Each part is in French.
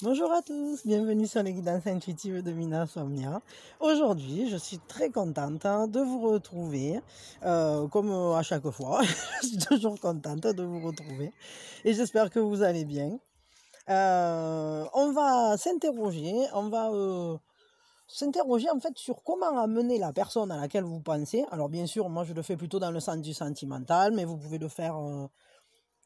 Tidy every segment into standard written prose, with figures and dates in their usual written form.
Bonjour à tous, bienvenue sur les guidances intuitives de Mina Somnia. Aujourd'hui, je suis très contente de vous retrouver, comme à chaque fois. Je suis toujours contente de vous retrouver et j'espère que vous allez bien. On va s'interroger, en fait sur comment amener la personne à laquelle vous pensez. Alors bien sûr, moi je le fais plutôt dans le sens du sentimental, mais vous pouvez le faire...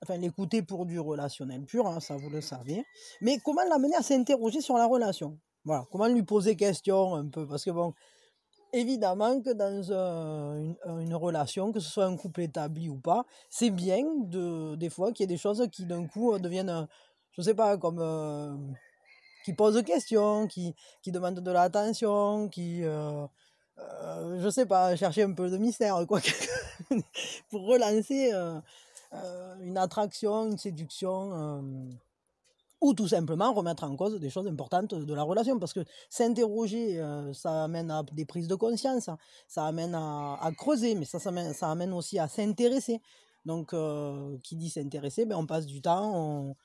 Enfin, l'écouter pour du relationnel pur, hein, ça vous le savez. Mais comment l'amener à s'interroger sur la relation? Voilà, comment lui poser question un peu? Parce que bon, évidemment que dans une relation, que ce soit un couple établi ou pas, c'est bien des fois qu'il y ait des choses qui d'un coup deviennent, je sais pas, comme qui posent questions, qui demandent de l'attention, je sais pas, chercher un peu de mystère, quoi, pour relancer une attraction, une séduction, ou tout simplement remettre en cause des choses importantes de la relation. Parce que s'interroger, ça amène à des prises de conscience, ça amène à creuser, mais ça amène aussi à s'intéresser. Donc, qui dit s'intéresser, ben, on passe du temps,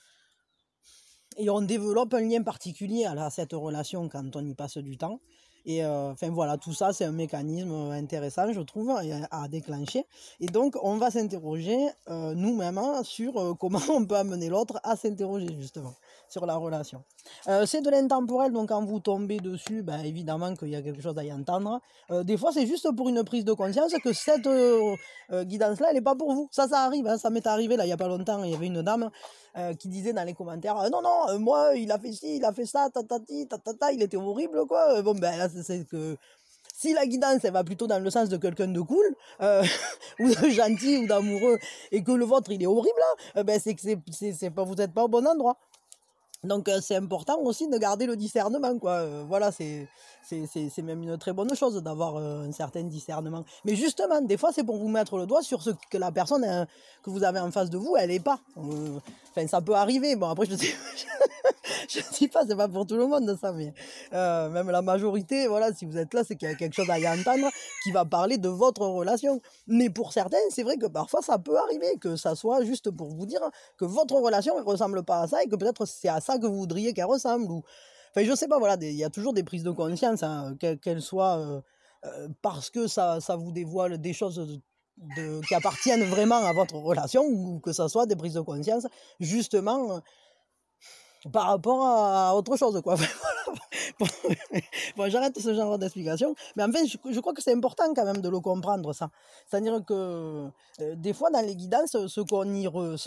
et on développe un lien particulier à cette relation quand on y passe du temps. Et enfin voilà, tout ça, c'est un mécanisme intéressant, je trouve, à déclencher. Et donc, on va s'interroger nous-mêmes sur comment on peut amener l'autre à s'interroger, justement, sur la relation. C'est de l'intemporel, donc quand vous tombez dessus, ben, évidemment qu'il y a quelque chose à y entendre. Des fois, c'est juste pour une prise de conscience que cette guidance-là, elle n'est pas pour vous. Ça arrive, hein, ça m'est arrivé, là, il n'y a pas longtemps, il y avait une dame qui disait dans les commentaires non, non, moi, il a fait ci, il a fait ça, tatati, tatata, il était horrible, quoi. Bon, ben là, c'est que si la guidance, elle va plutôt dans le sens de quelqu'un de cool, ou de gentil, ou d'amoureux, et que le vôtre, il est horrible, ben c'est que c'est pas, vous n'êtes pas au bon endroit. Donc c'est important aussi de garder le discernement, quoi. Voilà, c'est même une très bonne chose d'avoir un certain discernement. Mais justement, des fois, c'est pour vous mettre le doigt sur ce que la personne que vous avez en face de vous, elle est pas. Enfin, ça peut arriver. Bon, après, je sais, je dis pas, c'est pas pour tout le monde ça, mais même la majorité, voilà, si vous êtes là, c'est qu'il y a quelque chose à y entendre qui va parler de votre relation. Mais pour certains, c'est vrai que parfois ça peut arriver que ça soit juste pour vous dire que votre relation ne ressemble pas à ça et que peut-être c'est à ça que vous voudriez qu'elle ressemble. Ou... Enfin, je sais pas, voilà, il y a toujours des prises de conscience, hein, qu'elles soient parce que ça vous dévoile des choses qui appartiennent vraiment à votre relation ou que ça soit des prises de conscience justement par rapport à autre chose, quoi. Bon, j'arrête ce genre d'explication, mais en fait, je crois que c'est important quand même de le comprendre, ça. C'est-à-dire que des fois, dans les guidances, ce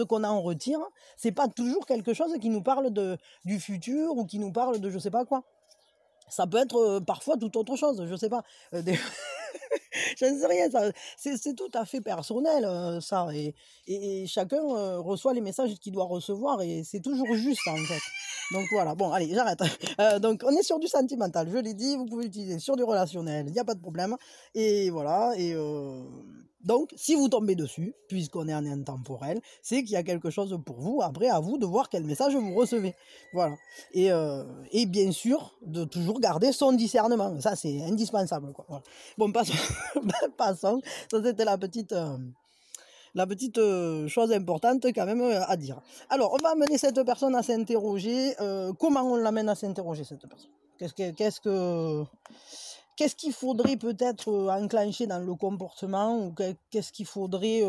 qu'on en retire, c'est pas toujours quelque chose qui nous parle du futur ou qui nous parle de je sais pas quoi. Ça peut être parfois tout autre chose, je sais pas. J'en sais rien, c'est tout à fait personnel, ça. Et chacun reçoit les messages qu'il doit recevoir et c'est toujours juste, en fait. Donc voilà, bon, allez, j'arrête. Donc on est sur du sentimental, je l'ai dit, vous pouvez l'utiliser sur du relationnel, il n'y a pas de problème. Et voilà, et donc si vous tombez dessus, puisqu'on est en intemporel, c'est qu'il y a quelque chose pour vous. Après, à vous de voir quel message vous recevez. Voilà. Et bien sûr, de toujours garder son discernement. Ça, c'est indispensable, quoi. Voilà. Bon, passons. Passons. Ça, c'était la petite chose importante quand même à dire. Alors, on va amener cette personne à s'interroger. Comment on l'amène à s'interroger, cette personne? Qu'est-ce qu'il faudrait peut-être enclencher dans le comportement ou qu'est-ce qu'il faudrait...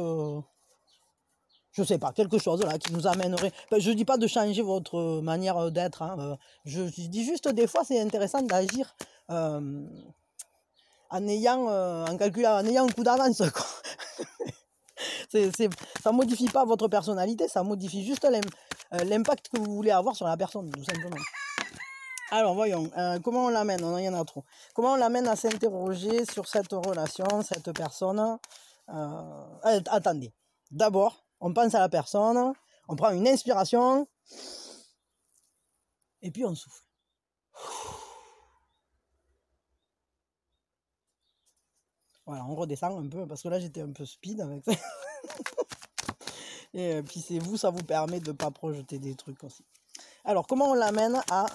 je sais pas, quelque chose là qui nous amènerait... Ben, je dis pas de changer votre manière d'être. Hein, je dis juste des fois c'est intéressant d'agir en ayant un coup d'avance, quoi. Ça modifie pas votre personnalité, ça modifie juste l'impact que vous voulez avoir sur la personne, tout simplement. Alors voyons, comment on l'amène? On en a trop. Comment on l'amène à s'interroger sur cette relation, cette personne? Attendez. D'abord, on pense à la personne, on prend une inspiration, et puis on souffle. Voilà, on redescend un peu, parce que là j'étais un peu speed avec ça. Et puis c'est vous, ça vous permet de ne pas projeter des trucs aussi. Alors, comment on l'amène à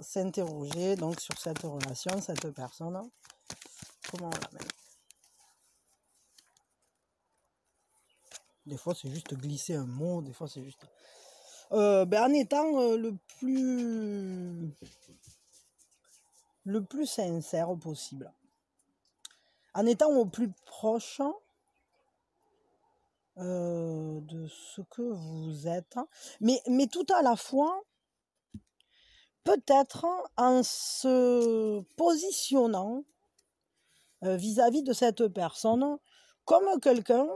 s'interroger donc sur cette relation, cette personne? Comment on l'amène? Des fois, c'est juste glisser un mot, des fois, c'est juste... en étant le plus sincère possible. En étant au plus proche de ce que vous êtes. Mais tout à la fois, peut-être en se positionnant vis-à-vis de cette personne comme quelqu'un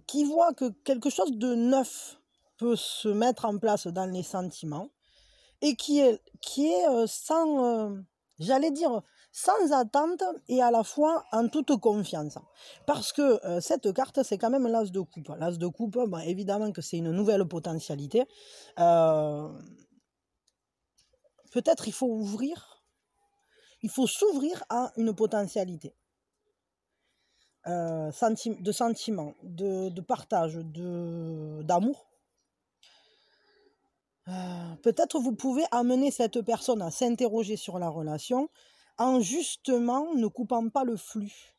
qui voit que quelque chose de neuf peut se mettre en place dans les sentiments et qui est sans, j'allais dire, sans attente et à la fois en toute confiance. Parce que cette carte, c'est quand même l'as de coupe. L'as de coupe, bon, évidemment que c'est une nouvelle potentialité. Peut-être il faut s'ouvrir à une potentialité. De sentiments, de partage, d'amour. Peut-être vous pouvez amener cette personne à s'interroger sur la relation en justement ne coupant pas le flux.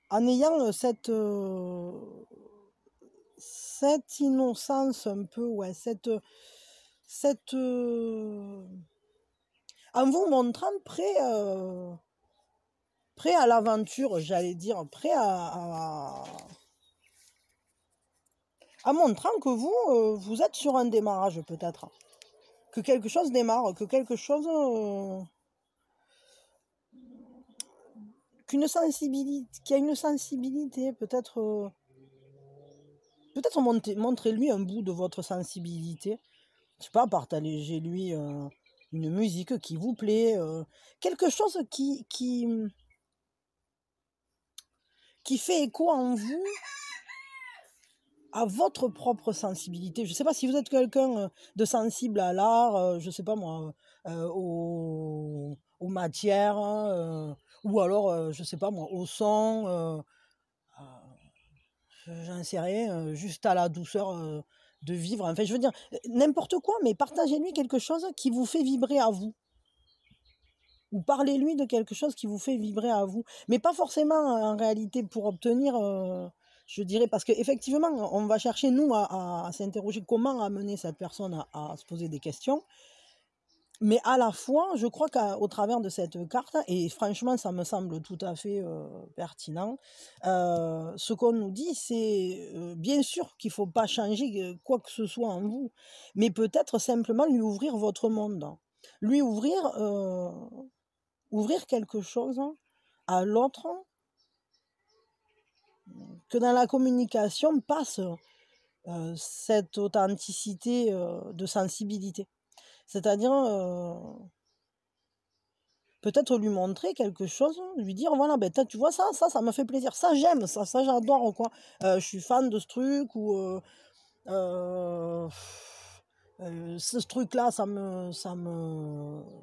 En ayant cette innocence un peu, ouais, en vous montrant prêt à l'aventure, j'allais dire, prêt à montrant que vous êtes sur un démarrage peut-être. Que quelque chose démarre, que quelque chose... qu'il y a une sensibilité, peut-être montrez-lui un bout de votre sensibilité. Je sais pas, partagez-lui une musique qui vous plaît, quelque chose qui fait écho en vous à votre propre sensibilité. Je ne sais pas si vous êtes quelqu'un de sensible à l'art, je ne sais pas moi, aux matières, ou alors, je ne sais pas moi, au son, j'en sais rien, juste à la douceur de vivre. Enfin, je veux dire, n'importe quoi, mais partagez-lui quelque chose qui vous fait vibrer à vous. Ou parlez-lui de quelque chose qui vous fait vibrer à vous. Mais pas forcément en réalité pour obtenir, je dirais, parce qu'effectivement, on va chercher, nous, à s'interroger comment amener cette personne à se poser des questions. Mais à la fois, je crois qu'au travers de cette carte, et franchement, ça me semble tout à fait pertinent, ce qu'on nous dit, c'est bien sûr qu'il ne faut pas changer quoi que ce soit en vous, mais peut-être simplement lui ouvrir votre monde. Lui ouvrir quelque chose à l'autre, que dans la communication passe cette authenticité de sensibilité. C'est-à-dire peut-être lui montrer quelque chose, lui dire voilà, ben, tu vois ça me fait plaisir, ça j'aime, ça j'adore, quoi. Je suis fan de ce truc, ou ce truc-là,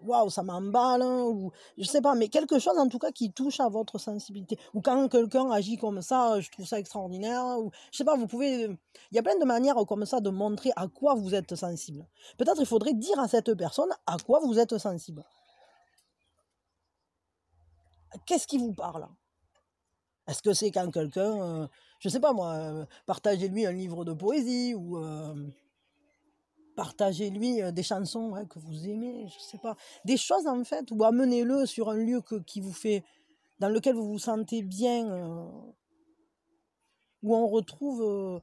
waouh, ça m'emballe, hein, ou je sais pas, mais quelque chose en tout cas qui touche à votre sensibilité. Ou quand quelqu'un agit comme ça, je trouve ça extraordinaire. Ou je sais pas, il y a plein de manières comme ça de montrer à quoi vous êtes sensible. Peut-être il faudrait dire à cette personne à quoi vous êtes sensible. Qu'est-ce qui vous parle? Est-ce que c'est quand quelqu'un, je sais pas moi, partagez-lui un livre de poésie, ou partagez-lui des chansons, ouais, que vous aimez, je sais pas. Des choses en fait, ou amenez-le sur un lieu dans lequel vous vous sentez bien, où on retrouve,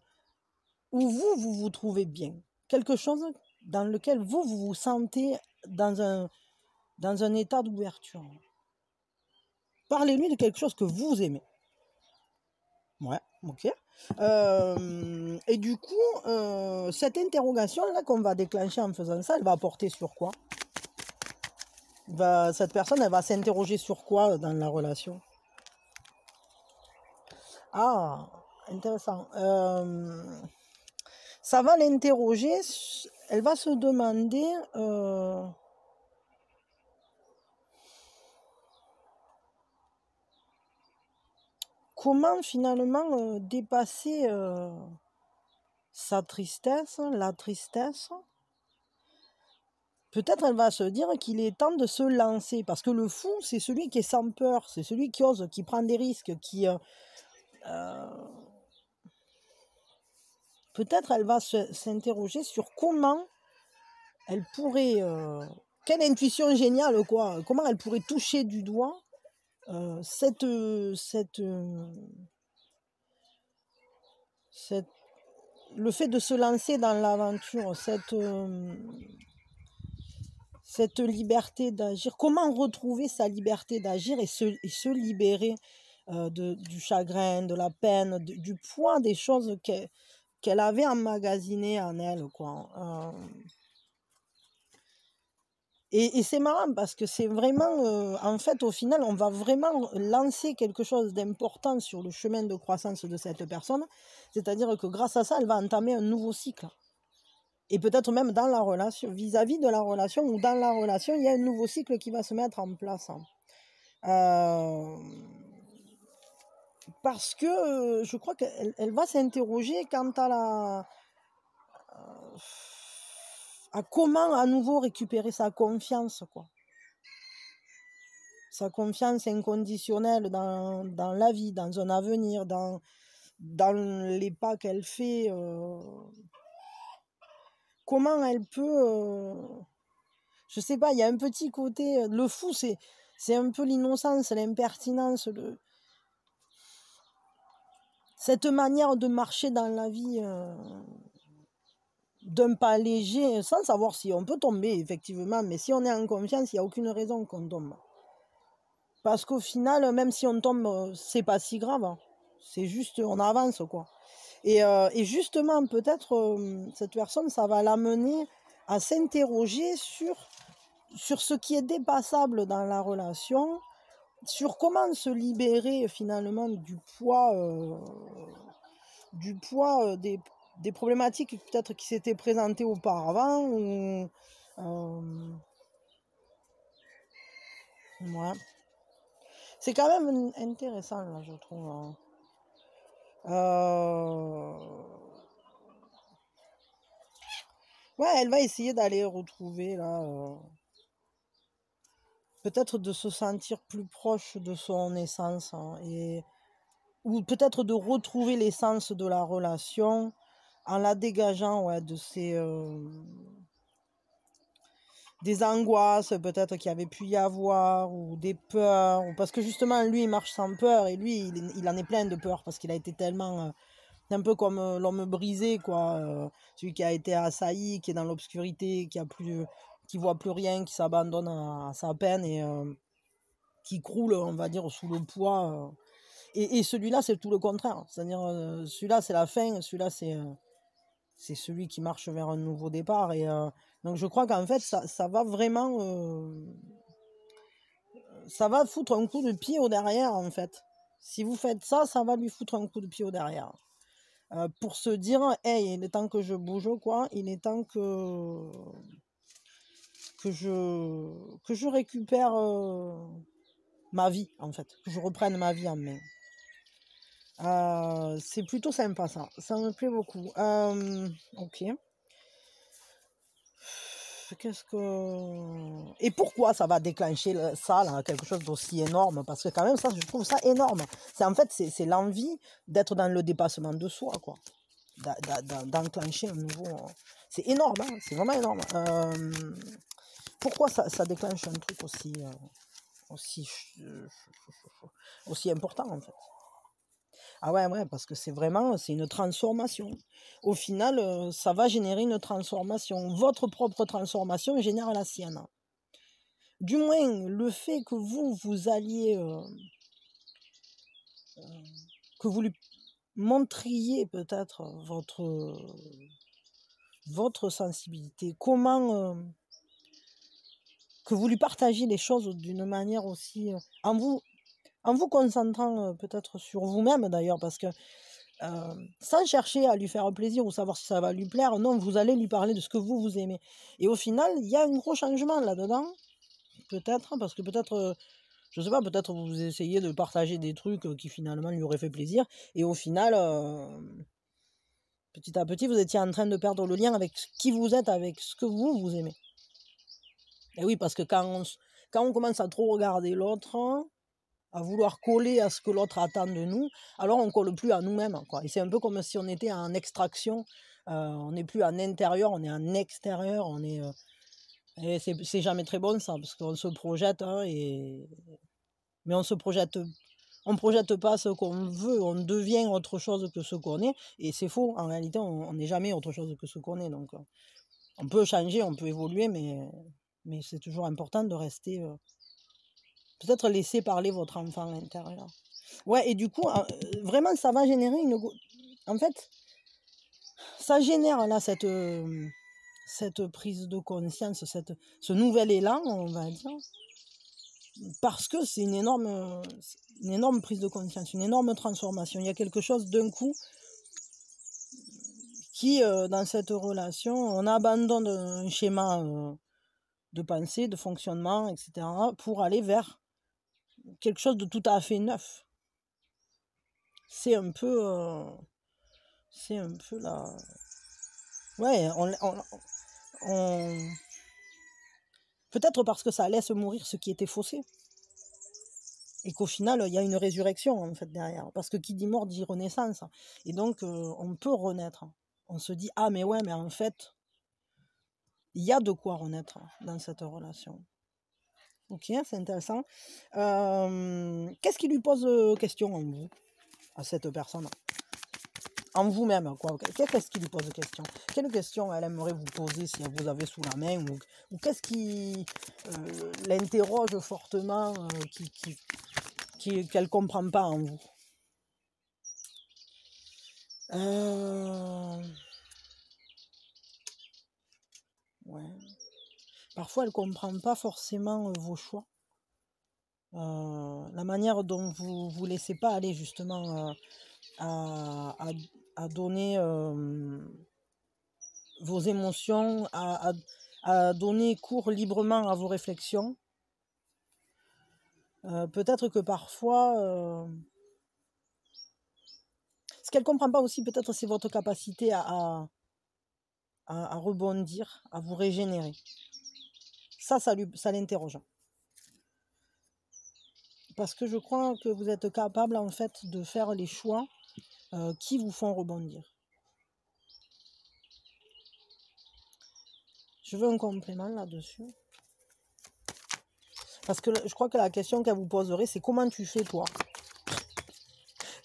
où vous vous trouvez bien. Quelque chose dans lequel vous vous sentez dans un état d'ouverture. Parlez-lui de quelque chose que vous aimez. Ouais, ok. Et du coup, cette interrogation-là qu'on va déclencher en faisant ça, elle va porter sur quoi? Cette personne, elle va s'interroger sur quoi dans la relation? Ah, intéressant. Ça va l'interroger, elle va se demander comment finalement dépasser sa tristesse, la tristesse. Peut-être elle va se dire qu'il est temps de se lancer, parce que le fou, c'est celui qui est sans peur, c'est celui qui ose, qui prend des risques, qui peut-être elle va s'interroger sur comment elle pourrait, quelle intuition géniale, quoi, comment elle pourrait toucher du doigt cette, le fait de se lancer dans l'aventure, cette liberté d'agir, comment retrouver sa liberté d'agir et se libérer du chagrin, de la peine, du poids des choses qu'elle avait emmagasinées en elle, quoi. Et c'est marrant parce que c'est vraiment, en fait, au final, on va vraiment lancer quelque chose d'important sur le chemin de croissance de cette personne. C'est-à-dire que grâce à ça, elle va entamer un nouveau cycle. Et peut-être même dans la relation, vis-à-vis de la relation ou dans la relation, il y a un nouveau cycle qui va se mettre en place. Parce que je crois qu'elle va s'interroger quant à comment à nouveau récupérer sa confiance, quoi. Sa confiance inconditionnelle dans la vie, dans un avenir, dans les pas qu'elle fait. Comment elle peut... je sais pas, il y a un petit côté... Le fou, c'est un peu l'innocence, l'impertinence, cette manière de marcher dans la vie d'un pas léger, sans savoir si on peut tomber, effectivement, mais si on est en confiance, il n'y a aucune raison qu'on tombe. Parce qu'au final, même si on tombe, c'est pas si grave. Hein. C'est juste, on avance, quoi. Et justement, peut-être, cette personne, ça va l'amener à s'interroger sur ce qui est dépassable dans la relation, sur comment se libérer finalement du poids des problématiques peut-être qui s'étaient présentées auparavant. Ou, ouais. C'est quand même intéressant, là, je trouve. Hein. Ouais, elle va essayer d'aller retrouver, là, peut-être de se sentir plus proche de son essence, hein, ou peut-être de retrouver l'essence de la relation en la dégageant, ouais, de des angoisses peut-être qu'il y avait pu y avoir, ou des peurs, parce que justement lui il marche sans peur, et lui il en est plein de peur parce qu'il a été tellement... c'est un peu comme l'homme brisé, quoi, celui qui a été assailli, qui est dans l'obscurité, qui voit plus rien, qui s'abandonne à sa peine et qui croule, on va dire, sous le poids. Et celui-là, c'est tout le contraire. C'est-à-dire, celui-là, c'est la fin, celui-là, c'est celui qui marche vers un nouveau départ. Et donc, je crois qu'en fait, ça va vraiment... ça va foutre un coup de pied au derrière, en fait. Si vous faites ça, ça va lui foutre un coup de pied au derrière. Pour se dire, hey, il est temps que je bouge, quoi. Il est temps que je récupère ma vie, en fait. Que je reprenne ma vie en main. C'est plutôt sympa, ça. Ça me plaît beaucoup. Ok. Qu'est-ce que... Et pourquoi ça va déclencher ça, là, quelque chose d'aussi énorme? Parce que quand même, ça, je trouve ça énorme. En fait, c'est l'envie d'être dans le dépassement de soi, quoi. D'enclencher un nouveau... C'est énorme, hein, c'est vraiment énorme. Pourquoi ça déclenche un truc aussi important, en fait? Ah ouais, parce que c'est une transformation. Au final, ça va générer une transformation. Votre propre transformation génère la sienne. Du moins, le fait que vous alliez, que vous lui montriez peut-être votre sensibilité, comment, que vous lui partagiez les choses d'une manière aussi, en vous concentrant peut-être sur vous-même d'ailleurs, parce que sans chercher à lui faire plaisir ou savoir si ça va lui plaire, non, vous allez lui parler de ce que vous aimez. Et au final, il y a un gros changement là-dedans, peut-être, parce que peut-être, je sais pas, peut-être vous essayez de partager des trucs qui finalement lui auraient fait plaisir, et au final, petit à petit, vous étiez en train de perdre le lien avec qui vous êtes, avec ce que vous aimez. Et oui, parce que quand on commence à trop regarder l'autre, à vouloir coller à ce que l'autre attend de nous, alors on colle plus à nous-mêmes, quoi. Et c'est un peu comme si on était en extraction, on n'est plus en intérieur, on est en extérieur, et c'est jamais très bon ça, parce qu'on se projette, hein, mais on projette pas ce qu'on veut, on devient autre chose que ce qu'on est, et c'est faux, en réalité on n'est jamais autre chose que ce qu'on est, donc on peut changer, on peut évoluer, mais c'est toujours important de rester, peut-être laisser parler votre enfant intérieur. Ouais, et du coup, vraiment, ça va générer en fait, ça génère là cette prise de conscience, ce nouvel élan, on va dire, parce que c'est une énorme prise de conscience, une énorme transformation. Il y a quelque chose d'un coup qui, dans cette relation, on abandonne un schéma de pensée, de fonctionnement, etc., pour aller vers quelque chose de tout à fait neuf. C'est un peu la... Ouais, peut-être parce que ça laisse mourir ce qui était faussé. Et qu'au final, il y a une résurrection, en fait, derrière. Parce que qui dit mort dit renaissance. Et donc, on peut renaître. On se dit, ah, mais ouais, mais en fait, il y a de quoi renaître dans cette relation. Ok, c'est intéressant. Qu'est-ce qui lui pose question en vous, à cette personne? En vous-même, quoi. Qu'est-ce qui lui pose question? Quelle question elle aimerait vous poser si elle vous avait sous la main? Ou qu'est-ce qui l'interroge fortement, qu'elle ne comprend pas en vous? Ouais. Parfois, elle ne comprend pas forcément vos choix. La manière dont vous ne vous laissez pas aller justement à donner vos émotions, à donner cours librement à vos réflexions. Peut-être que parfois, ce qu'elle ne comprend pas aussi, peut-être, c'est votre capacité à rebondir, à vous régénérer. Ça l'interroge. Parce que je crois que vous êtes capable, en fait, de faire les choix qui vous font rebondir. Je veux un complément là-dessus. Parce que je crois que la question qu'elle vous poserait, c'est comment tu fais, toi?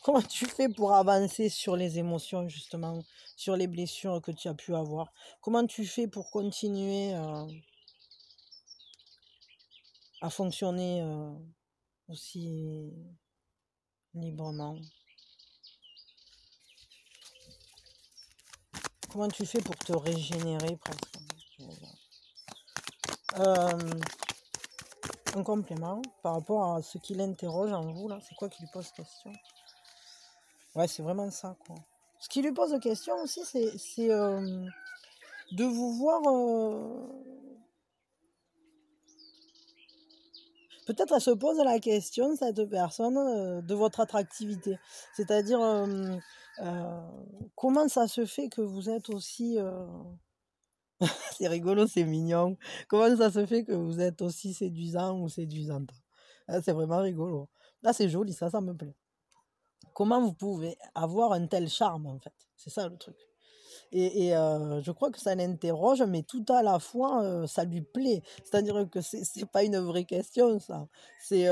Comment tu fais pour avancer sur les émotions, justement, sur les blessures que tu as pu avoir? Comment tu fais pour continuer à fonctionner aussi librement? Comment tu fais pour te régénérer presque? Un complément par rapport à ce qui l'interroge en vous, là, c'est quoi qui lui pose question? Ouais, c'est vraiment ça, quoi. Ce qui lui pose question aussi, c'est de vous voir... Peut-être elle se pose la question, cette personne, de votre attractivité. C'est-à-dire, comment ça se fait que vous êtes aussi... C'est rigolo, c'est mignon. Comment ça se fait que vous êtes aussi séduisant ou séduisante? C'est vraiment rigolo. Là, c'est joli, ça me plaît. Comment vous pouvez avoir un tel charme, en fait? C'est ça le truc. Et je crois que ça l'interroge, mais tout à la fois, ça lui plaît. C'est-à-dire que c'est pas une vraie question, ça. C'est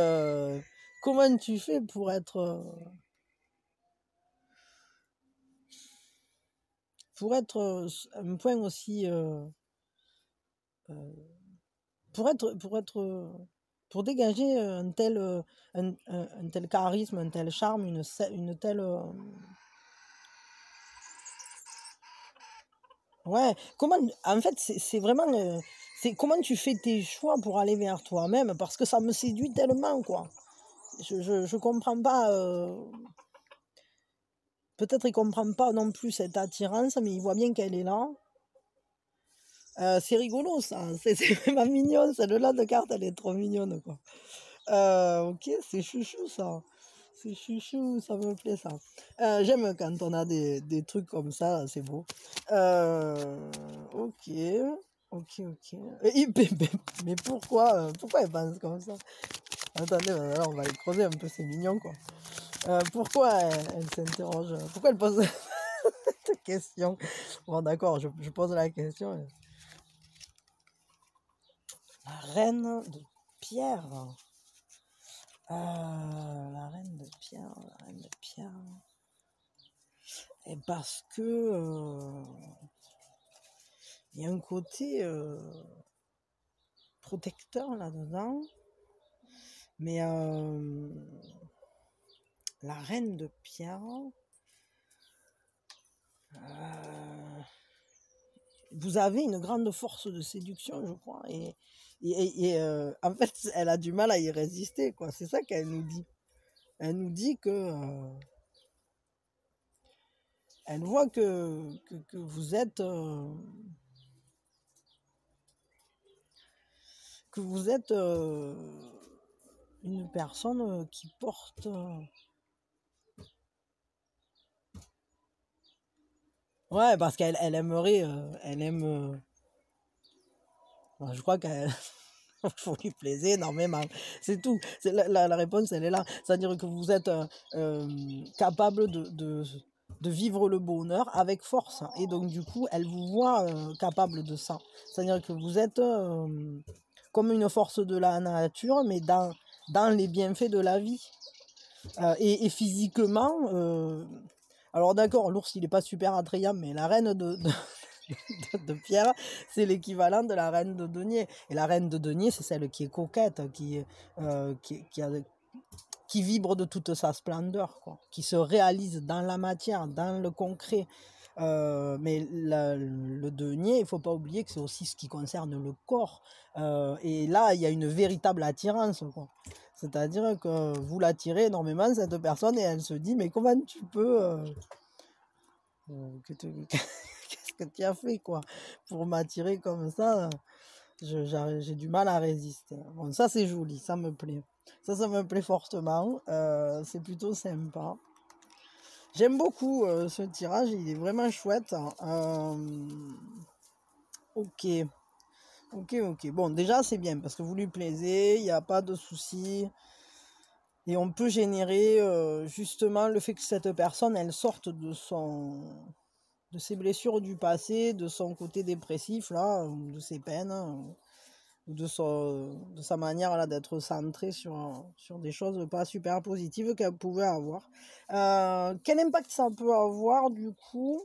comment tu fais pour être un point aussi pour dégager un tel charisme, un tel charme, une telle ouais, en fait, c'est vraiment, c'est comment tu fais tes choix pour aller vers toi-même, parce que ça me séduit tellement, quoi. Je comprends pas, peut-être il comprend pas non plus cette attirance, mais il voit bien qu'elle est là. C'est rigolo, ça, c'est vraiment mignon, celle-là de carte, elle est trop mignonne, quoi. Ok, c'est chouchou, ça. C'est chouchou, ça me plaît, ça. J'aime quand on a des trucs comme ça, c'est beau. Ok, ok. Mais pourquoi elle pense comme ça? Attendez, alors on va les creuser un peu, c'est mignon quoi. Pourquoi elle s'interroge? Pourquoi elle pose cette question? Bon, d'accord, je pose la question. La reine de pierre. La reine de pierre, la reine de pierre. Et parce que il y a un côté protecteur là-dedans. Mais la reine de pierre, vous avez une grande force de séduction, je crois. Et en fait, elle a du mal à y résister, quoi. C'est ça qu'elle nous dit. Elle nous dit que... elle voit que vous êtes... que vous êtes une personne qui porte... ouais, parce qu'elle aimerait... elle aime... je crois qu'elle... vous lui plaisez énormément. C'est tout. La réponse, elle est là. C'est-à-dire que vous êtes capable de vivre le bonheur avec force. Et donc, du coup, elle vous voit capable de ça. C'est-à-dire que vous êtes comme une force de la nature, mais dans les bienfaits de la vie. Et physiquement... alors d'accord, l'ours, il n'est pas super attrayant, mais la reine de pierre, c'est l'équivalent de la reine de denier. Et la reine de denier, c'est celle qui est coquette, qui vibre de toute sa splendeur, quoi, qui se réalise dans la matière, dans le concret. Mais le denier, il ne faut pas oublier que c'est aussi ce qui concerne le corps. Et là, il y a une véritable attirance, quoi. C'est-à-dire que vous l'attirez énormément, cette personne, et elle se dit, mais comment tu peux... qu'est-ce que tu as fait, quoi, pour m'attirer comme ça? J'ai du mal à résister. Bon, ça, c'est joli, ça me plaît. Ça me plaît fortement. C'est plutôt sympa. J'aime beaucoup ce tirage, il est vraiment chouette. Ok. Bon, déjà, c'est bien parce que vous lui plaisez, il n'y a pas de souci. Et on peut générer justement le fait que cette personne, elle sorte de ses blessures du passé, de son côté dépressif, là, de ses peines, de sa manière là, d'être centrée sur des choses pas super positives qu'elle pouvait avoir. Quel impact ça peut avoir du coup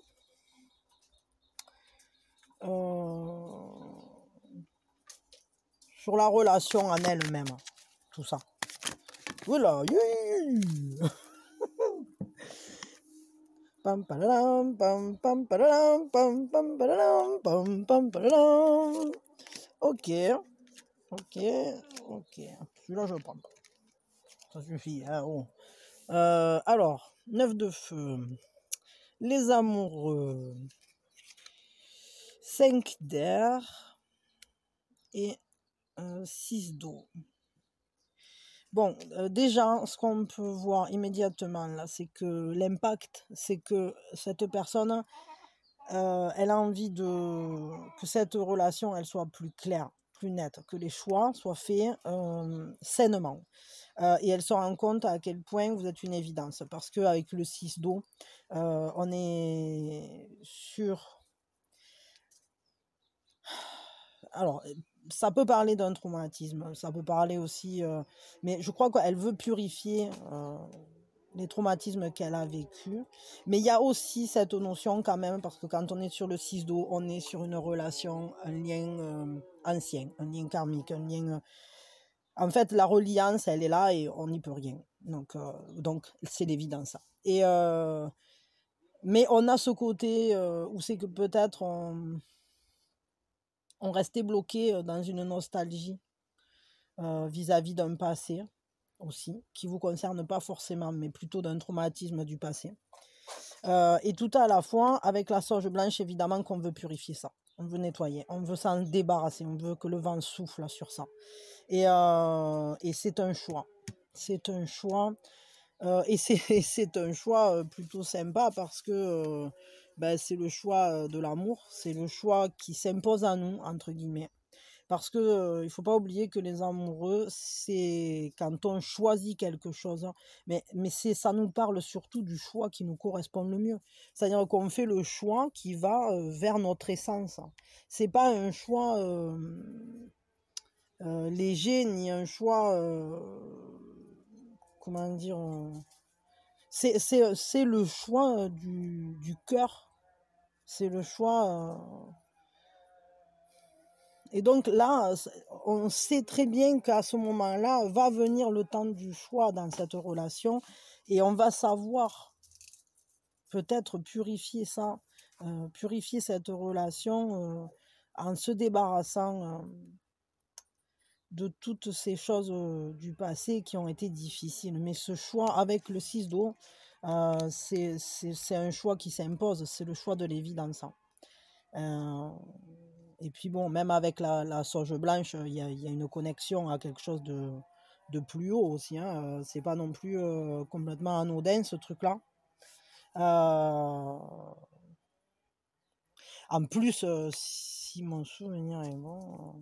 sur la relation en elle-même, tout ça? Voilà. Pam pam pam pam pam pam pam pam pam pam. Ok. Celui-là, je le prends pas. Ça suffit. Hein, oh. Alors, 9 de feu. Les amoureux. 5 d'air. Et 6 d'eau. Bon, déjà, ce qu'on peut voir immédiatement, là, c'est que l'impact, c'est que cette personne, elle a envie que cette relation, elle soit plus claire, plus nette, que les choix soient faits sainement. Et elle se rend compte à quel point vous êtes une évidence. Parce qu'avec le 6 d'eau, on est sur... Alors, ça peut parler d'un traumatisme, ça peut parler aussi... mais je crois qu'elle veut purifier les traumatismes qu'elle a vécus. Mais il y a aussi cette notion quand même, parce que quand on est sur le 6 d'eau, on est sur une relation, un lien ancien, un lien karmique, un lien... En fait, la reliance, elle est là et on n'y peut rien. Donc c'est l'évidence. Mais on a ce côté où c'est que peut-être on restait bloqué dans une nostalgie vis-à-vis d'un passé aussi, qui ne vous concerne pas forcément, mais plutôt d'un traumatisme du passé. Et tout à la fois, avec la sauge blanche, évidemment qu'on veut purifier ça. On veut nettoyer, on veut s'en débarrasser, on veut que le vent souffle sur ça. Et c'est un choix. C'est un choix. Et c'est un choix plutôt sympa parce que c'est le choix de l'amour. C'est le choix qui s'impose à nous, entre guillemets. Parce que il faut pas oublier que les amoureux, c'est quand on choisit quelque chose, hein, mais ça nous parle surtout du choix qui nous correspond le mieux. C'est-à-dire qu'on fait le choix qui va vers notre essence. C'est pas un choix léger ni un choix, comment dire, c'est le choix du cœur. C'est le choix. Et donc là, on sait très bien qu'à ce moment-là, va venir le temps du choix dans cette relation et on va savoir peut-être purifier ça, purifier cette relation en se débarrassant de toutes ces choses du passé qui ont été difficiles. Mais ce choix avec le 6 d'eau, c'est un choix qui s'impose, c'est le choix de l'évidence. Et puis bon, même avec la sauge blanche, il y a une connexion à quelque chose de plus haut aussi. Hein. C'est pas non plus complètement anodin ce truc-là. En plus, si mon souvenir est bon,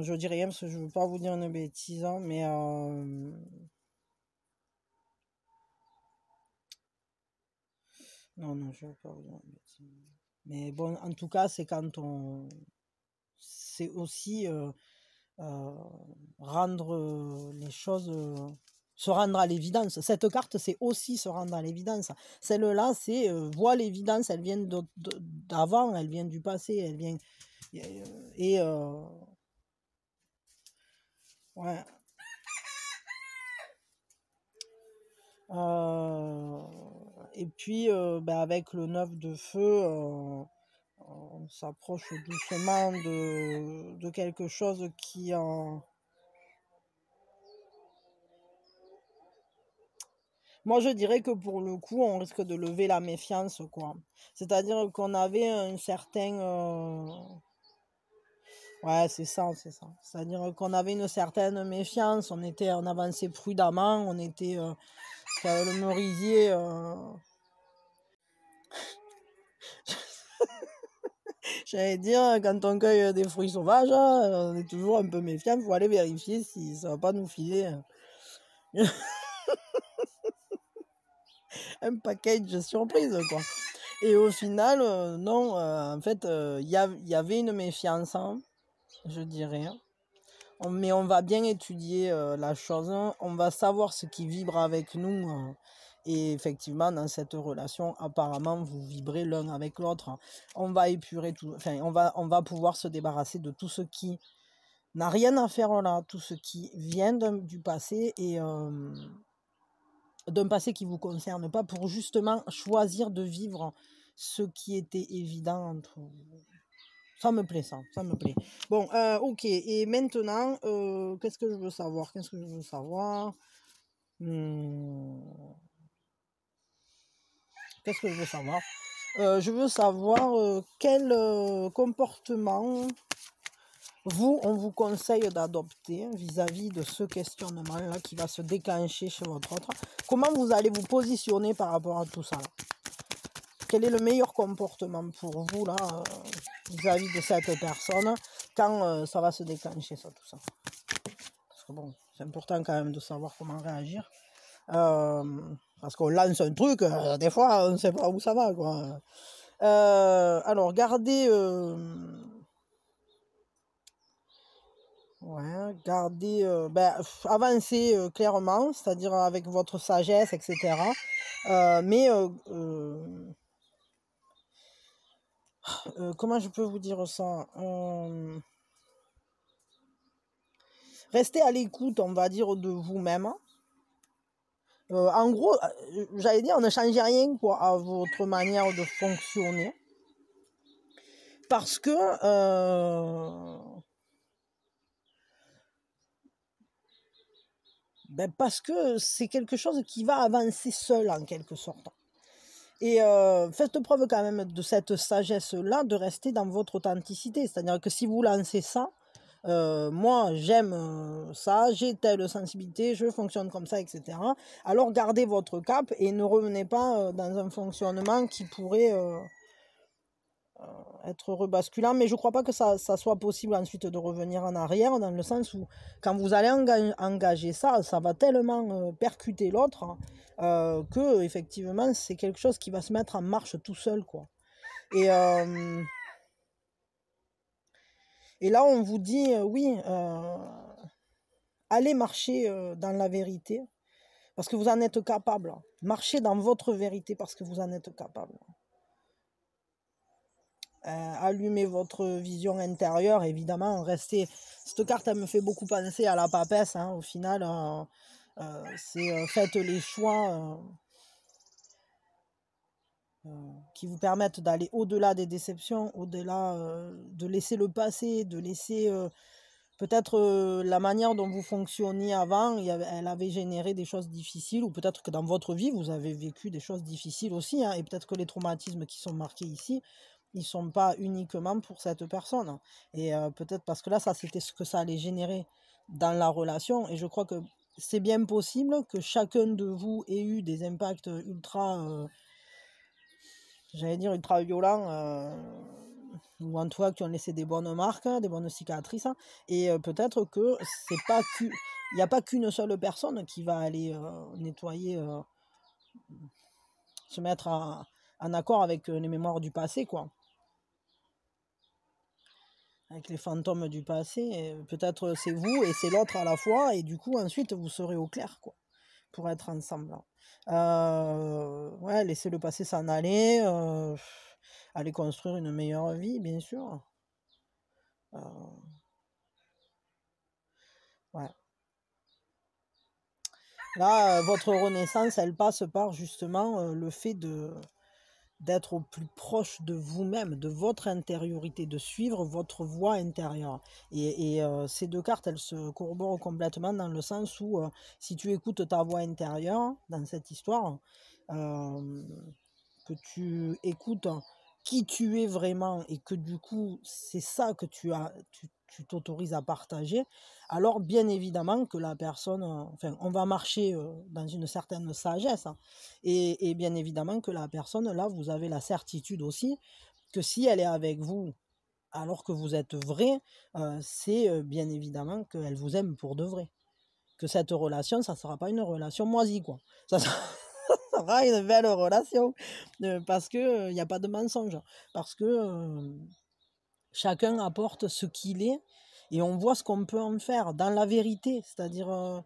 je dis rien parce que je veux pas vous dire une bêtise, hein, mais non, je veux pas vous dire une bêtise. Mais bon, en tout cas, c'est quand on... C'est aussi rendre les choses... se rendre à l'évidence. Cette carte, c'est aussi se rendre à l'évidence. Celle-là, c'est voit l'évidence, elle vient d'avant, elle vient du passé, elle vient... Et... ouais. Et puis, avec le 9 de feu, on s'approche doucement de quelque chose qui en... Moi, je dirais que pour le coup, on risque de lever la méfiance, quoi. C'est-à-dire qu'on avait un certain... Ouais, c'est ça, c'est ça. C'est-à-dire qu'on avait une certaine méfiance, on avançait prudemment, on était... le merisier... J'allais dire, quand on cueille des fruits sauvages, on est toujours un peu méfiant, il faut aller vérifier si ça va pas nous filer un package surprise, quoi. Et au final, non, en fait, il y avait une méfiance, hein, je dirais. Mais on va bien étudier la chose, hein. On va savoir ce qui vibre avec nous. Et effectivement, dans cette relation, apparemment, vous vibrez l'un avec l'autre. On va épurer tout, enfin, on va pouvoir se débarrasser de tout ce qui n'a rien à faire là, tout ce qui vient du passé et d'un passé qui ne vous concerne pas pour justement choisir de vivre ce qui était évident entre vous. Ça me plaît, ça me plaît. Bon, ok, et maintenant, qu'est-ce que je veux savoir? Qu'est-ce que je veux savoir? Qu'est-ce que je veux savoir? Je veux savoir quel comportement on vous conseille d'adopter vis-à-vis de ce questionnement-là qui va se déclencher chez votre autre. Comment vous allez vous positionner par rapport à tout ça là? Quel est le meilleur comportement pour vous là vis-à-vis de cette personne quand ça va se déclencher, ça, tout ça? Parce que bon, c'est important quand même de savoir comment réagir. Parce qu'on lance un truc, des fois, on ne sait pas où ça va, quoi. Alors, gardez... ouais, avancez clairement, c'est-à-dire avec votre sagesse, etc. Mais... comment je peux vous dire ça? Restez à l'écoute, on va dire, de vous-même. En gros, j'allais dire, ne changez rien quoi, à votre manière de fonctionner. Parce que c'est quelque chose qui va avancer seul en quelque sorte. Et faites preuve quand même de cette sagesse-là, de rester dans votre authenticité. C'est-à-dire que si vous lancez ça, moi j'aime ça, j'ai telle sensibilité, je fonctionne comme ça, etc. Alors gardez votre cap et ne revenez pas dans un fonctionnement qui pourrait être rebasculant, mais je crois pas que ça soit possible ensuite de revenir en arrière, dans le sens où quand vous allez engager ça va tellement percuter l'autre que effectivement c'est quelque chose qui va se mettre en marche tout seul, quoi. Et, et là on vous dit oui, allez marcher dans la vérité parce que vous en êtes capable. Marchez dans votre vérité parce que vous en êtes capable. Allumez votre vision intérieure, évidemment, restez... Cette carte, elle me fait beaucoup penser à la papesse, hein, au final, c'est faites les choix qui vous permettent d'aller au-delà des déceptions, au-delà de laisser le passé, de laisser peut-être la manière dont vous fonctionniez avant, elle avait généré des choses difficiles, ou peut-être que dans votre vie, vous avez vécu des choses difficiles aussi, hein, et peut-être que les traumatismes qui sont marqués ici, ils ne sont pas uniquement pour cette personne. Et peut-être parce que là, ça, c'était ce que ça allait générer dans la relation. Et je crois que c'est bien possible que chacun de vous ait eu des impacts ultra, j'allais dire ultra violents, ou en tout cas qui ont laissé des bonnes marques, des bonnes cicatrices. Et peut-être que c'est pas il n'y a pas qu'une seule personne qui va aller nettoyer, se mettre en accord avec les mémoires du passé, quoi. Avec les fantômes du passé, peut-être c'est vous et c'est l'autre à la fois, et du coup ensuite vous serez au clair, quoi, pour être ensemble. Ouais, laissez le passé s'en aller, aller construire une meilleure vie, bien sûr. Ouais. Là, votre renaissance, elle passe par justement le fait d'être au plus proche de vous-même, de votre intériorité, de suivre votre voie intérieure. Et ces deux cartes, elles se corroborent complètement dans le sens où si tu écoutes ta voix intérieure dans cette histoire, que tu écoutes qui tu es vraiment et que du coup c'est ça que tu t'autorises à partager, alors bien évidemment que la personne, enfin on va marcher dans une certaine sagesse, hein, et bien évidemment que la personne, là vous avez la certitude aussi que si elle est avec vous alors que vous êtes vrai, c'est bien évidemment qu'elle vous aime pour de vrai. Que cette relation, ça ne sera pas une relation moisie, quoi. Ça sera, ça sera une belle relation. Parce qu'il n'y a pas de mensonge. Parce que chacun apporte ce qu'il est et on voit ce qu'on peut en faire dans la vérité. C'est-à-dire,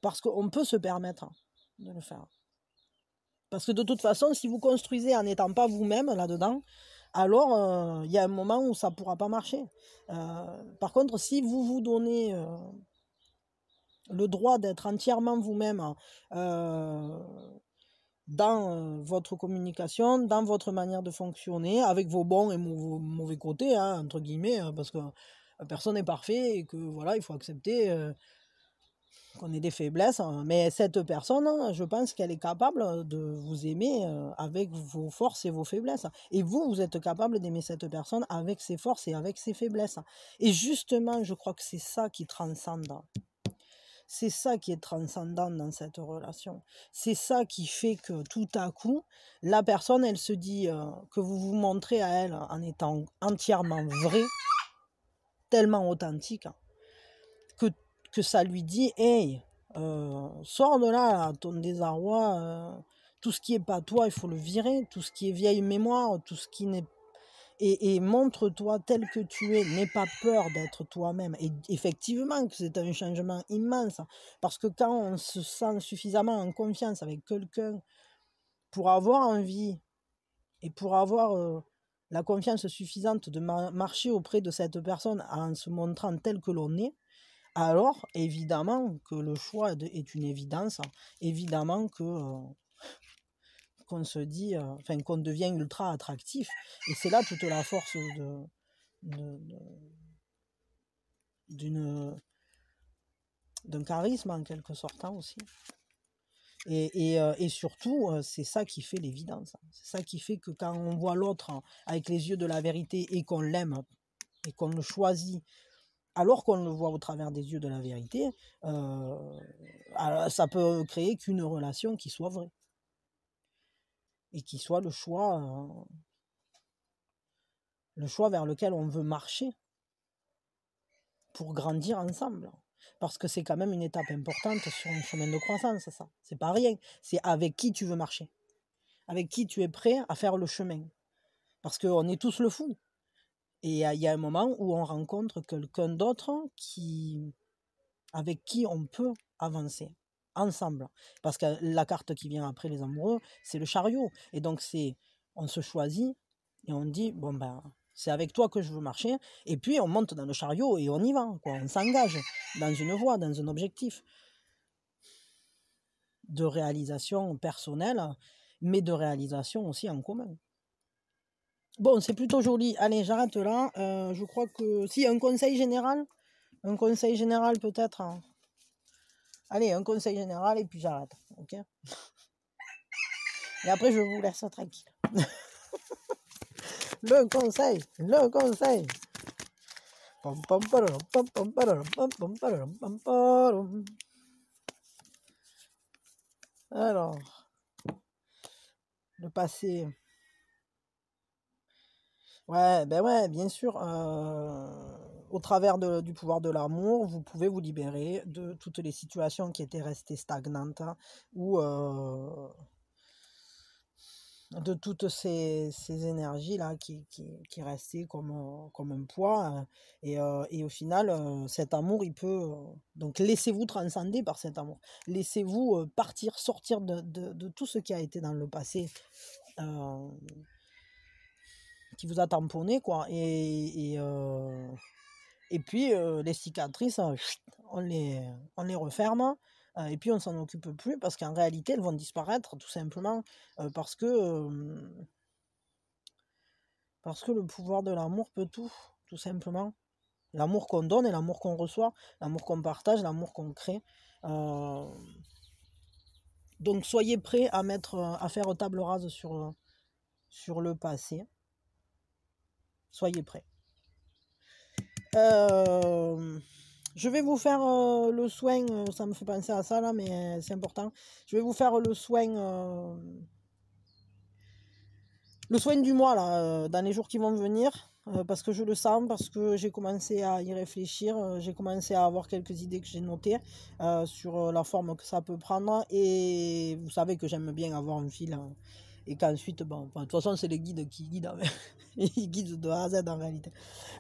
parce qu'on peut se permettre de le faire. Parce que de toute façon, si vous construisez en n'étant pas vous-même là-dedans, alors il y a un moment où ça ne pourra pas marcher. Par contre, si vous vous donnez le droit d'être entièrement vous-même dans votre communication, dans votre manière de fonctionner, avec vos bons et vos mauvais côtés, hein, entre guillemets, parce que personne n'est parfait et que voilà, il faut accepter qu'on ait des faiblesses, hein. Mais cette personne, je pense qu'elle est capable de vous aimer avec vos forces et vos faiblesses. Et vous, vous êtes capable d'aimer cette personne avec ses forces et avec ses faiblesses. Et justement, je crois que c'est ça qui transcende. C'est ça qui est transcendant dans cette relation. C'est ça qui fait que tout à coup, la personne, elle se dit que vous vous montrez à elle en étant entièrement vrai, tellement authentique, que, que ça lui dit, hey, sors de là, ton désarroi, tout ce qui n'est pas toi, il faut le virer, tout ce qui est vieille mémoire, tout ce qui n'est et montre-toi tel que tu es, n'aie pas peur d'être toi-même. Et effectivement, que c'est un changement immense, parce que quand on se sent suffisamment en confiance avec quelqu'un pour avoir envie et pour avoir la confiance suffisante de marcher auprès de cette personne en se montrant tel que l'on est, alors évidemment que le choix est une évidence, évidemment que qu'on se dit, enfin qu'on devient ultra attractif. Et c'est là toute la force d'un charisme en quelque sorte, hein, aussi. Et surtout, c'est ça qui fait l'évidence. C'est ça qui fait que quand on voit l'autre avec les yeux de la vérité et qu'on l'aime et qu'on le choisit, alors qu'on le voit au travers des yeux de la vérité, alors ça peut créer qu'une relation qui soit vraie et qui soit le choix le choix vers lequel on veut marcher pour grandir ensemble. Parce que c'est quand même une étape importante sur un chemin de croissance, ça. C'est pas rien. C'est avec qui tu veux marcher. Avec qui tu es prêt à faire le chemin. Parce qu'on est tous le fou. Et il y a un moment où on rencontre quelqu'un d'autre avec qui on peut avancer ensemble. Parce que la carte qui vient après les amoureux, c'est le chariot. Et donc on se choisit et on dit, bon ben, c'est avec toi que je veux marcher. Et puis on monte dans le chariot et on y va, quoi. On s'engage dans une voie, dans un objectif de réalisation personnelle, mais de réalisation aussi en commun. Bon, c'est plutôt joli. Allez, j'arrête là. Je crois que... Si, un conseil général peut-être. Hein. Allez, un conseil général et puis j'arrête. Ok. Et après, je vous laisse tranquille. Le conseil. Alors, le passé. Ouais, ben ouais, bien sûr. Au travers du pouvoir de l'amour, vous pouvez vous libérer de toutes les situations qui étaient restées stagnantes ou de toutes ces énergies-là qui restaient comme un poids. Et au final, cet amour, il peut... donc laissez-vous transcender par cet amour. Laissez-vous partir, sortir de tout ce qui a été dans le passé. Qui vous a tamponné, quoi. Et puis, les cicatrices, on les referme. Et puis, on s'en occupe plus parce qu'en réalité, elles vont disparaître tout simplement parce que le pouvoir de l'amour peut tout simplement. L'amour qu'on donne et l'amour qu'on reçoit, l'amour qu'on partage, l'amour qu'on crée. Donc, soyez prêts à faire table rase sur le passé. Soyez prêts. Je vais vous faire le soin, ça me fait penser à ça là, mais c'est important. Je vais vous faire le soin du mois là, dans les jours qui vont venir, parce que je le sens, parce que j'ai commencé à y réfléchir, j'ai commencé à avoir quelques idées que j'ai notées sur la forme que ça peut prendre, et vous savez que j'aime bien avoir un fil, et qu'ensuite, bon, de toute façon c'est les guides qui guident, ils guident de A à Z en réalité,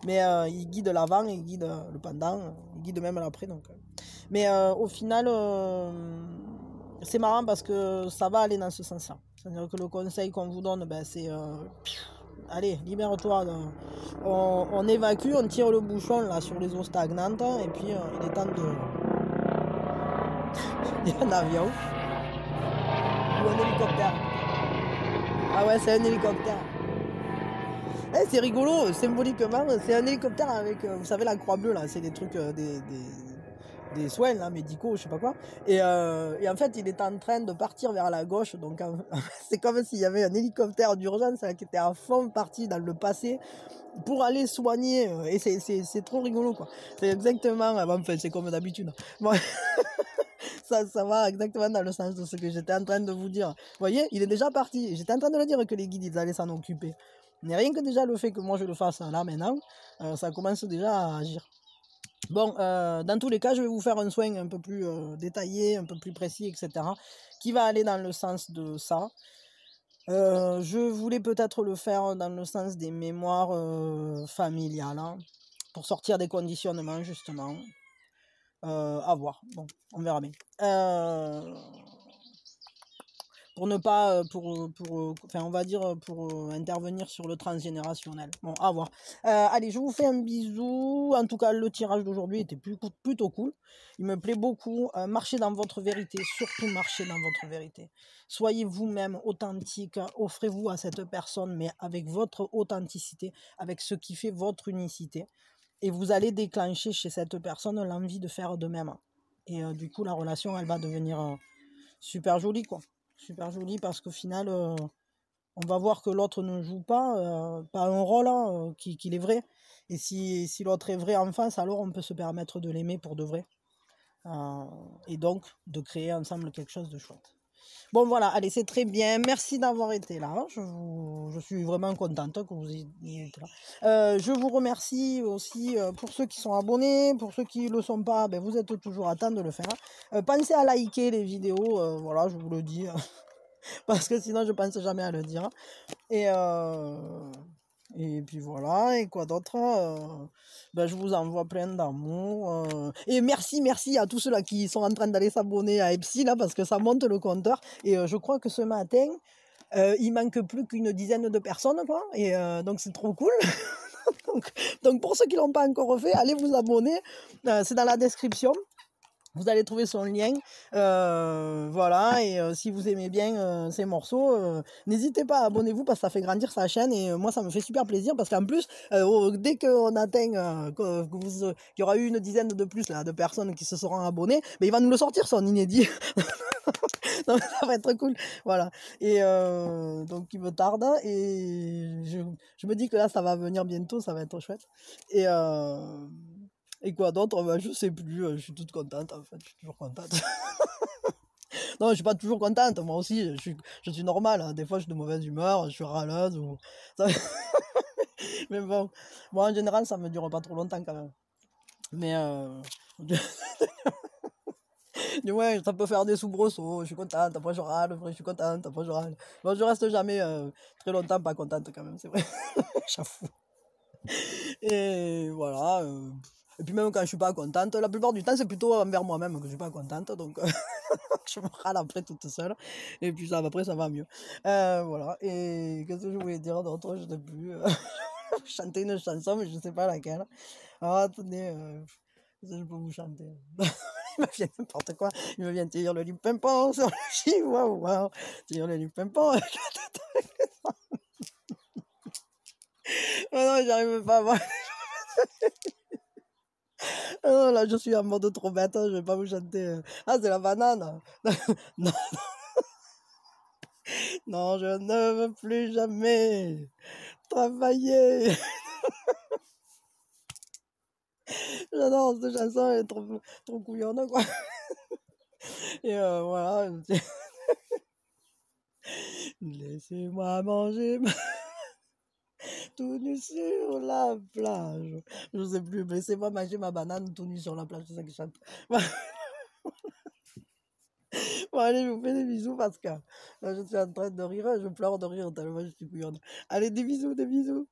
mais ils guident l'avant, ils guident le pendant, ils guident même l'après, donc. Mais au final, c'est marrant parce que ça va aller dans ce sens-là. C'est-à-dire que le conseil qu'on vous donne, ben, c'est allez, libère-toi. On évacue, on tire le bouchon là sur les eaux stagnantes, et puis il est temps de... Il y a un avion ou un hélicoptère. Ah ouais, c'est un hélicoptère. Eh, c'est rigolo, symboliquement, c'est un hélicoptère avec, vous savez, la croix bleue là, c'est des trucs, des soins là, médicaux, je sais pas quoi. Et en fait, il est en train de partir vers la gauche, donc c'est comme s'il y avait un hélicoptère d'urgence qui était à fond parti dans le passé pour aller soigner. Et c'est trop rigolo, quoi. C'est exactement, enfin, c'est comme d'habitude. Bon, ça va exactement dans le sens de ce que j'étais en train de vous dire. Vous voyez, il est déjà parti. J'étais en train de le dire que les guides, ils allaient s'en occuper. Mais rien que déjà le fait que moi je le fasse là maintenant, ça commence déjà à agir. Bon, dans tous les cas, je vais vous faire un soin un peu plus détaillé, un peu plus précis, etc., qui va aller dans le sens de ça. Je voulais peut-être le faire dans le sens des mémoires familiales, hein, pour sortir des conditionnements, justement. À voir. Bon, on verra bien. Pour ne pas, enfin, on va dire, pour intervenir sur le transgénérationnel. Bon, à voir. Allez, je vous fais un bisou. En tout cas, le tirage d'aujourd'hui était plutôt cool. Il me plaît beaucoup. Marchez dans votre vérité. Surtout, marchez dans votre vérité. Soyez vous-même authentique. Offrez-vous à cette personne, mais avec votre authenticité, avec ce qui fait votre unicité. Et vous allez déclencher chez cette personne l'envie de faire de même. Et du coup, la relation, elle va devenir super jolie, quoi. Super jolie parce qu'au final, on va voir que l'autre ne joue pas un rôle hein, qu'il est vrai. Et si l'autre est vrai en face, alors on peut se permettre de l'aimer pour de vrai. Et donc, de créer ensemble quelque chose de chouette. Bon, voilà, allez, c'est très bien. Merci d'avoir été là. Je suis vraiment contente que vous ayez été là. Je vous remercie aussi pour ceux qui sont abonnés. Pour ceux qui ne le sont pas, ben, vous êtes toujours à temps de le faire. Pensez à liker les vidéos. Voilà, je vous le dis. Parce que sinon, je ne pense jamais à le dire. Et puis voilà, et quoi d'autre, ben, je vous envoie plein d'amour. Et merci à tous ceux-là qui sont en train d'aller s'abonner à Epsi, là, parce que ça monte le compteur. Et je crois que ce matin, il manque plus qu'une dizaine de personnes, quoi. Et donc c'est trop cool. donc pour ceux qui ne l'ont pas encore fait, allez vous abonner. C'est dans la description. Vous allez trouver son lien, voilà, et si vous aimez bien ces morceaux, n'hésitez pas, abonnez-vous parce que ça fait grandir sa chaîne et moi ça me fait super plaisir parce qu'en plus, dès qu'on atteint, qu'il y aura eu une dizaine de plus là, de personnes qui se seront abonnées, mais il va nous le sortir son inédit. Donc ça va être cool, voilà. Et donc il me tarde et je me dis que là ça va venir bientôt, ça va être chouette. Et quoi d'autre, ben, je sais plus, je suis toute contente en fait, je suis toujours contente. Non, je suis pas toujours contente, moi aussi, je suis normale, hein. Des fois je suis de mauvaise humeur, je suis râleuse. Mais bon, moi en général ça me dure pas trop longtemps quand même. Mais ouais, ça peut faire des soubresauts, je suis contente, après je râle, après je suis contente, après je râle. Bon, je reste jamais très longtemps pas contente quand même, c'est vrai. J'avoue. Et voilà. Et puis même quand je suis pas contente, la plupart du temps c'est plutôt envers moi-même que je suis pas contente, donc je me râle après toute seule. Et puis ça, après ça va mieux. Voilà. Et qu'est-ce que je voulais dire d'autre? Je sais plus. Chanter une chanson, mais je sais pas laquelle. Alors attendez, qu'est-ce que je peux vous chanter? Il me vient n'importe quoi. Il me vient dire le lit pimpon sur le chihuahua. Wow. Dire le lit pimpon. Oh non, j'arrive pas à voir. Oh, là, je suis en mode trop bête, hein, je vais pas vous chanter. Ah, c'est la banane. Non, non, je ne veux plus jamais travailler. J'adore cette chanson, elle est trop couillonne, quoi. Et voilà. Laissez-moi manger tout nu sur la plage. Je sais plus, laissez-moi manger ma banane tout nu sur la plage, c'est ça que je chante. Bon, allez, je vous fais des bisous parce que je suis en train de rire, je pleure de rire tellement je suis couillonne. Allez, des bisous, des bisous.